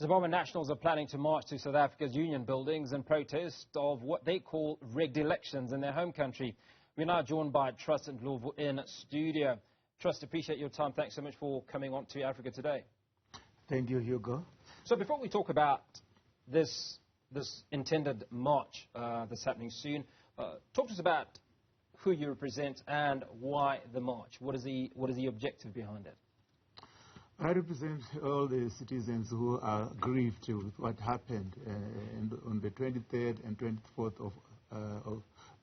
Zimbabwean nationals are planning to march to South Africa's union buildings in protest of what they call rigged elections in their home country. We're now joined by Trust Ndlovu in studio. Trust, appreciate your time. Thanks so much for coming on to Africa Today. Thank you, Hugo. So before we talk about this intended march that's happening soon, talk to us about who you represent and why the march. What is the objective behind it? I represent all the citizens who are grieved with what happened on the 23rd and 24th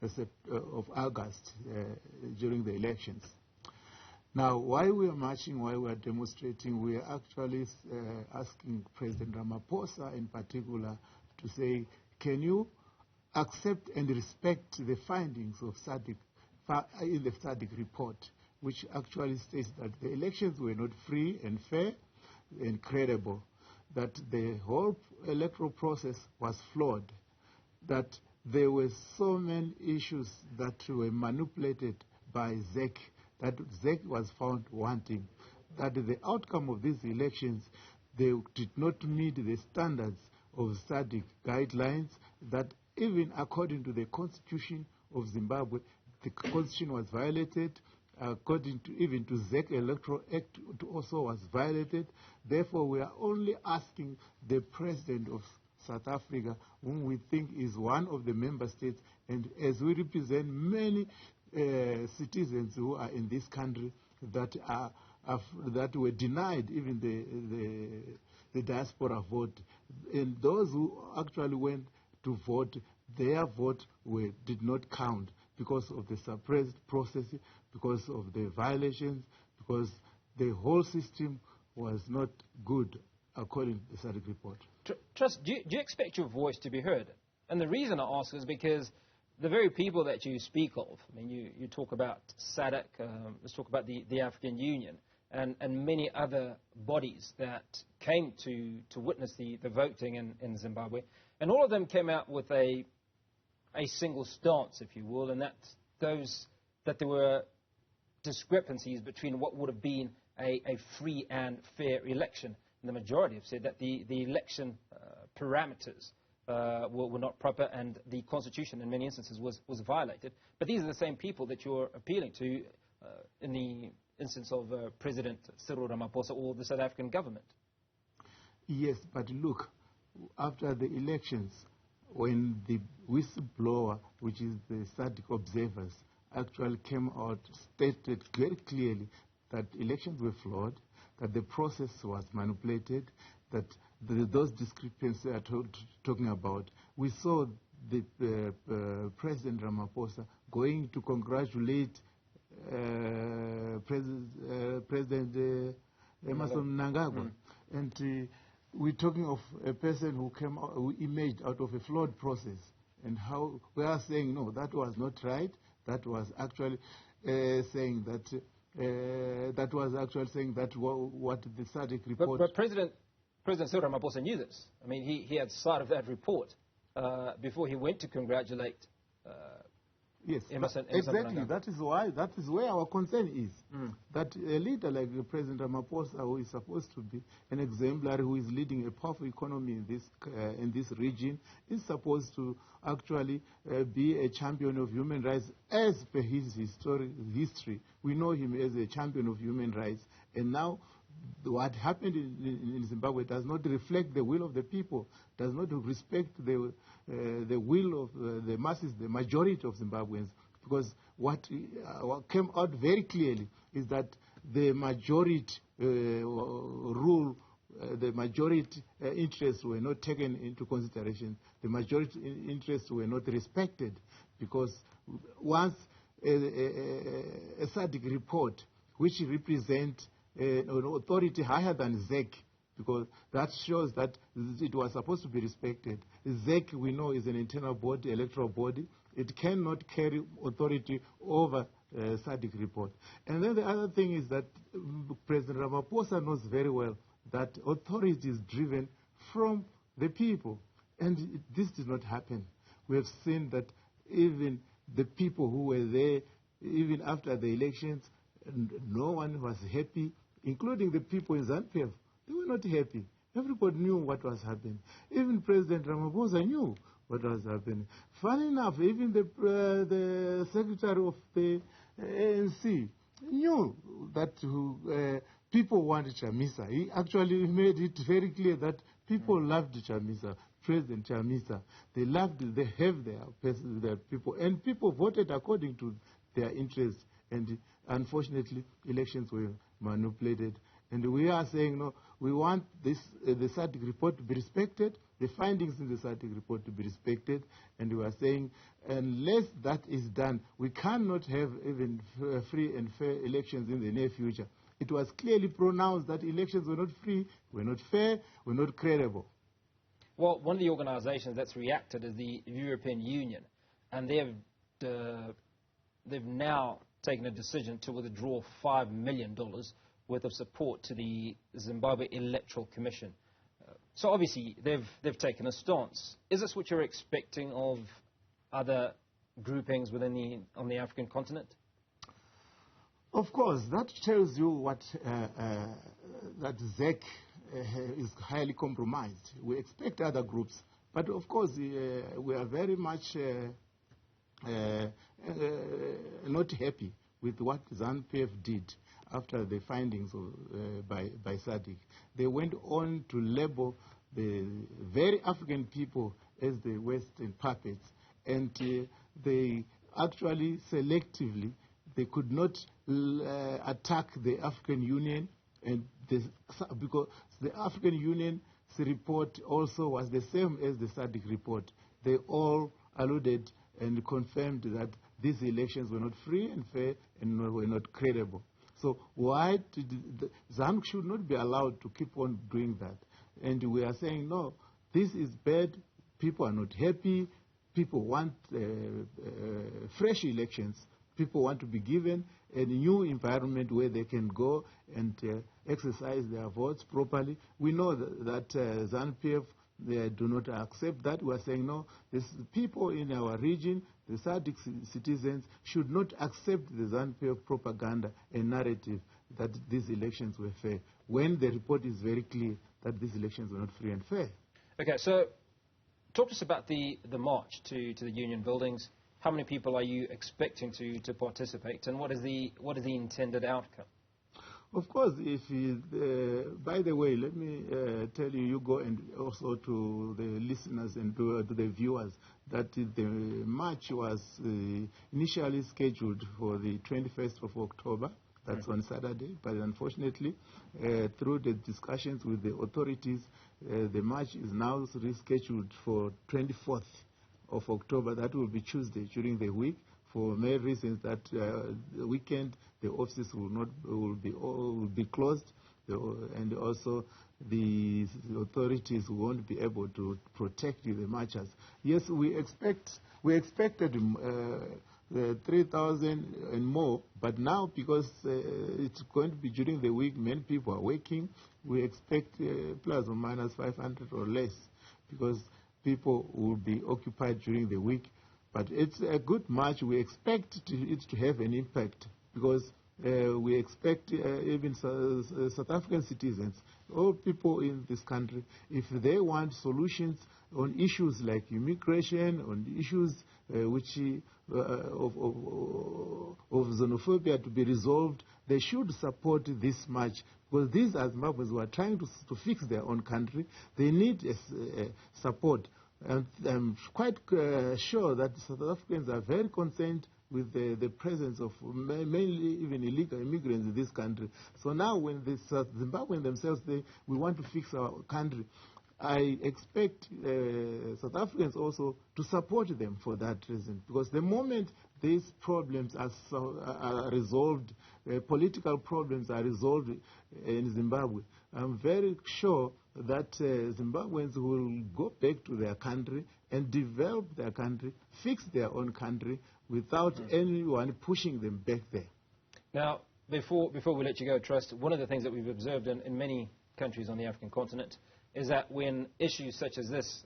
of August during the elections. Now, why we are marching, why we are demonstrating, we are actually asking President Ramaphosa in particular to say, can you accept and respect the findings of SADC in the SADC report, which actually states that the elections were not free and fair and credible, that the whole electoral process was flawed, that there were so many issues that were manipulated by ZEC, that ZEC was found wanting, that the outcome of these elections, they did not meet the standards of SADC guidelines, that even according to the Constitution of Zimbabwe, the Constitution was violated, according to even to ZEC Electoral Act, it also was violated. Therefore, we are only asking the President of South Africa, whom we think is one of the member states, and as we represent many citizens who are in this country that were denied even the diaspora vote, and those who actually went to vote, their vote did not count because of the suppressed process, because of the violations, because the whole system was not good according to the SADC report. Trust, do you expect your voice to be heard? And the reason I ask is because the very people that you speak of, I mean, you talk about SADC, let's talk about the African Union, and many other bodies that came to witness the voting in Zimbabwe, and all of them came out with a single stance, if you will, and that there were discrepancies between what would have been a free and fair election. And the majority have said that the election parameters were not proper, and the Constitution in many instances was violated. But these are the same people that you're appealing to in the instance of President Cyril Ramaphosa or the South African government. Yes, but look, after the elections, when the whistleblower, which is the SADC observers, actually came out, stated very clearly that elections were flawed, that the process was manipulated, that those discrepancies are talking about. We saw the President Ramaphosa going to congratulate President Emerson Mnangagwa, and we're talking of a person who emerged out of a flawed process, and how we are saying no, that was not right. That was actually saying that what the SADC report. But President Cyril Ramaphosa knew this. I mean, he had sight of that report before he went to congratulate. Yes, Emerson exactly. Mnangagwa. That is where our concern is. That a leader like President Ramaphosa, who is supposed to be an exemplary, who is leading a powerful economy in this region, is supposed to actually be a champion of human rights. As per his history, we know him as a champion of human rights. And now, what happened in Zimbabwe does not reflect the will of the people, does not respect the will of the masses, the majority of Zimbabweans. Because what came out very clearly is that the majority rule, the majority interests were not taken into consideration. The majority interests were not respected, because once a SADC report, which represents an authority higher than ZEC, because that shows that it was supposed to be respected. ZEC, we know, is an internal body, electoral body. It cannot carry authority over SADC report. And then the other thing is that President Ramaphosa knows very well that authority is driven from the people. And this did not happen. We have seen that even the people who were there, even after the elections, no one was happy, including the people in ZANU-PF. They were not happy. Everybody knew what was happening. Even President Ramaphosa knew what was happening. Funny enough, even the secretary of the ANC knew that people wanted Chamisa. He actually made it very clear that people loved Chamisa, President Chamisa. They loved, they have their people, and people voted according to their interests. And unfortunately, elections were manipulated. And we are saying, no, we want the SADC report to be respected, the findings in the SADC report to be respected, and we are saying, unless that is done, we cannot have even free and fair elections in the near future. It was clearly pronounced that elections were not free, were not fair, were not credible. Well, one of the organizations that's reacted is the European Union, and they've now taken a decision to withdraw $5 million worth of support to the Zimbabwe Electoral Commission. So obviously they've taken a stance. Is this what you're expecting of other groupings on the African continent? Of course, that tells you what that ZEC is highly compromised. We expect other groups, but of course we are very much not happy with what ZANU-PF did after the findings by SADC. They went on to label the very African people as the Western puppets, and they actually selectively, they could not attack the African Union, and because the African Union's report also was the same as the SADC report. They all alluded and confirmed that these elections were not free and fair and were not credible. So why ZANU should not be allowed to keep on doing that? And we are saying, no, this is bad. People are not happy. People want fresh elections. People want to be given a new environment where they can go and exercise their votes properly. We know that ZANU-PF, they do not accept that. We are saying, no, these people in our region, the SADC citizens, should not accept the ZANU-PF propaganda and narrative that these elections were fair, when the report is very clear that these elections were not free and fair. Okay, so talk to us about the march to the union buildings. How many people are you expecting to participate, and what is the intended outcome? Of course, by the way, let me tell you, Hugo, and also to the listeners and to the viewers, that the march was initially scheduled for the 21st of October. That's on Saturday, but unfortunately, through the discussions with the authorities, the march is now rescheduled for 24th of October. That will be Tuesday during the week. For many reasons, that the weekend the offices will be closed, and also the authorities won't be able to protect the marchers. Yes, we expected 3,000 and more, but now because it's going to be during the week, many people are working. We expect plus or minus 500 or less, because people will be occupied during the week. But it's a good march. We expect it to have an impact, because we expect even South African citizens, all people in this country, if they want solutions on issues like immigration, on issues of xenophobia to be resolved, they should support this march, because these are Zimbabweans who are trying to fix their own country. They need support. And I'm quite sure that South Africans are very concerned with the presence of mainly even illegal immigrants in this country. So now when the Zimbabweans themselves say, we want to fix our country, I expect South Africans also to support them for that reason. Because the moment these problems are resolved, political problems are resolved in Zimbabwe, I'm very sure that Zimbabweans will go back to their country and develop their country, fix their own country, without anyone pushing them back there. Now, before we let you go, Trust, one of the things that we've observed in many countries on the African continent is that when issues such as this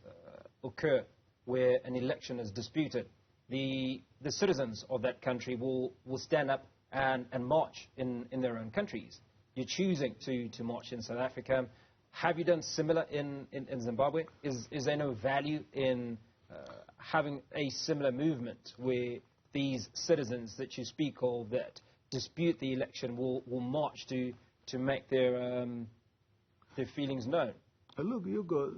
occur, where an election is disputed, the citizens of that country will stand up and march in their own countries. You're choosing to march in South Africa. Have you done similar in Zimbabwe? Is there no value in having a similar movement where these citizens that you speak of that dispute the election will march to make their feelings known? Look, Hugo,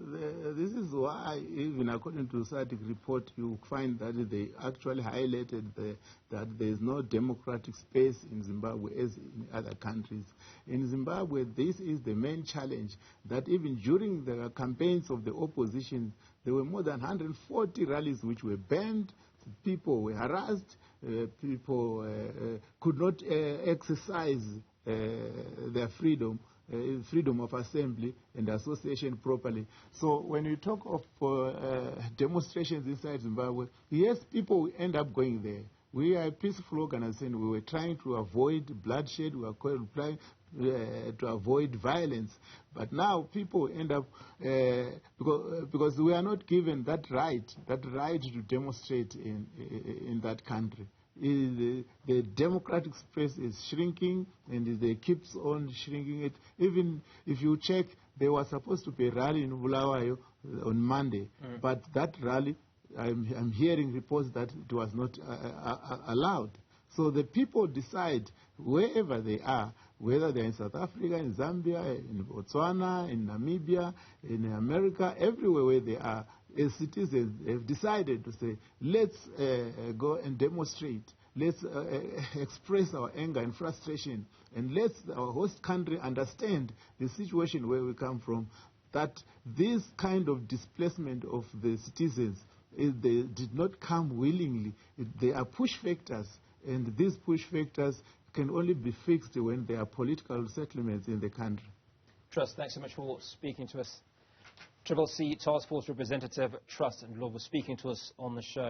this is why, even according to SADC report, you find that they actually highlighted that there is no democratic space in Zimbabwe as in other countries. In Zimbabwe, this is the main challenge, that even during the campaigns of the opposition, there were more than 140 rallies which were banned, people were harassed, people could not exercise their freedom of assembly and association properly. So when you talk of demonstrations inside Zimbabwe, yes, people end up going there. We are a peaceful organization. We were trying to avoid bloodshed. We were trying to avoid violence. But now people end up, because we are not given that right to demonstrate in that country. The democratic space is shrinking, and they keeps on shrinking it. Even if you check, there was supposed to be a rally in Bulawayo on Monday, but that rally, I'm hearing reports that it was not allowed. So the people decide wherever they are, whether they're in South Africa, in Zambia, in Botswana, in Namibia, in America, everywhere where they are, as citizens have decided to say, let's go and demonstrate, let's express our anger and frustration, and let our host country understand the situation where we come from, that this kind of displacement of the citizens, they did not come willingly. They are push factors, and these push factors can only be fixed when there are political settlements in the country. Trust, thanks so much for speaking to us. Triple C Task Force Representative Trust Ndlovu speaking to us on the show.